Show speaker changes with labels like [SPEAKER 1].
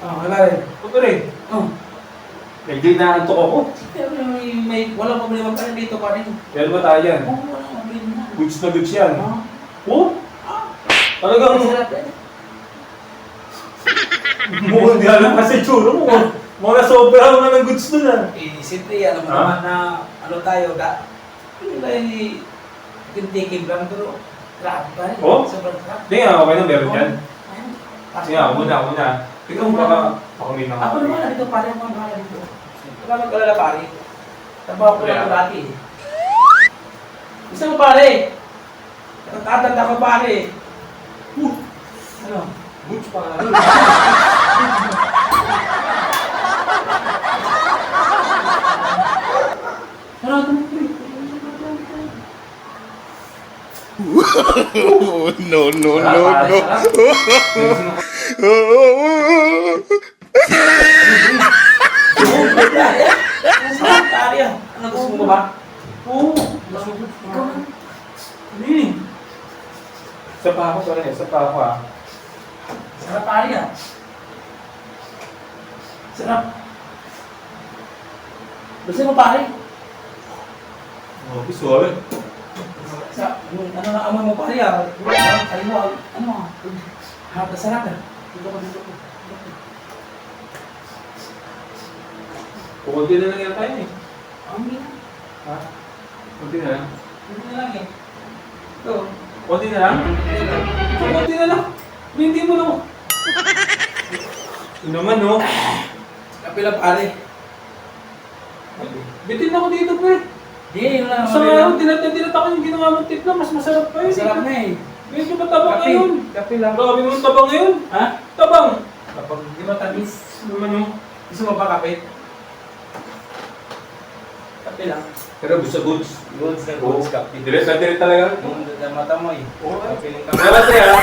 [SPEAKER 1] Wala rin. Puto rin. Medyo inaantok ako.
[SPEAKER 2] Walang problema pa rin dito pa rin.
[SPEAKER 1] Meron ba tayo yan?
[SPEAKER 2] Oo, walang problema.
[SPEAKER 1] Goods na goods yan.
[SPEAKER 2] Oo.
[SPEAKER 1] Talagang
[SPEAKER 2] Masarap yan.
[SPEAKER 1] mukhang di alam kasi tsura mo. Mga sobra mo na ng goods nun ah.
[SPEAKER 2] Siyempre, alam mo naman na ano tayo, hindi tayo tinitikim lang, pero grabe pa rin.
[SPEAKER 1] Oh?
[SPEAKER 2] Sobrang sarap.
[SPEAKER 1] Hindi nga, okay na meron yan.
[SPEAKER 2] Ayun.
[SPEAKER 1] Sige nga, muna. Ikaw baka may mga...
[SPEAKER 2] Ako naman, dito pare, ako naman dito. Wala mag-alala pare. Trabaho ko lang ito dati. Gusto mo pare? Natatanda ko pare. Ano?
[SPEAKER 1] Goods pa nga.
[SPEAKER 2] Sarado mo pre.
[SPEAKER 3] No, no, no, no.
[SPEAKER 2] Sarap pare ah. Ano gusto mo ba?
[SPEAKER 1] Oo.
[SPEAKER 2] Ikaw na.
[SPEAKER 1] Hindi. Isa pa ako pare, isa pa ako ah.
[SPEAKER 2] Sarap pare ah. Sarap. Gusto mo pare?
[SPEAKER 1] Oh, suave.
[SPEAKER 2] Ano na amoy mo pare ah? Ay mo, ano ah? Harap na sarap ah. Dito ko.
[SPEAKER 1] Kunti na lang yan tayo eh.
[SPEAKER 2] Ang
[SPEAKER 1] Ha? Kunti na lang.
[SPEAKER 2] Hindi na lang eh. Ito.
[SPEAKER 1] Kunti na lang? Kunti na lang. Hindi mo na. Ito naman no.
[SPEAKER 2] Kape lang pare.
[SPEAKER 1] Bitin ako dito pre.
[SPEAKER 2] Di, wala.
[SPEAKER 1] Sa ngayon, tinata ko yung ginawa mong tip na, mas masarap pa yun.
[SPEAKER 2] Masarap na eh.
[SPEAKER 1] Medyo matabang ngayon.
[SPEAKER 2] Kape lang.
[SPEAKER 1] Grabe mo tabang ngayon.
[SPEAKER 2] Ha?
[SPEAKER 1] Tabang.
[SPEAKER 2] Kapag di matamis.
[SPEAKER 1] Naman yung...
[SPEAKER 2] Gusto mo pa kape? Kape lang.
[SPEAKER 1] Pero gusto goods.
[SPEAKER 2] Goods na
[SPEAKER 1] Oo.
[SPEAKER 2] goods kape.
[SPEAKER 1] Direct na direct talaga.
[SPEAKER 2] Yung mata mo eh.
[SPEAKER 1] Oo.
[SPEAKER 2] Kape lang kape.
[SPEAKER 1] Salamat sa'yo ha.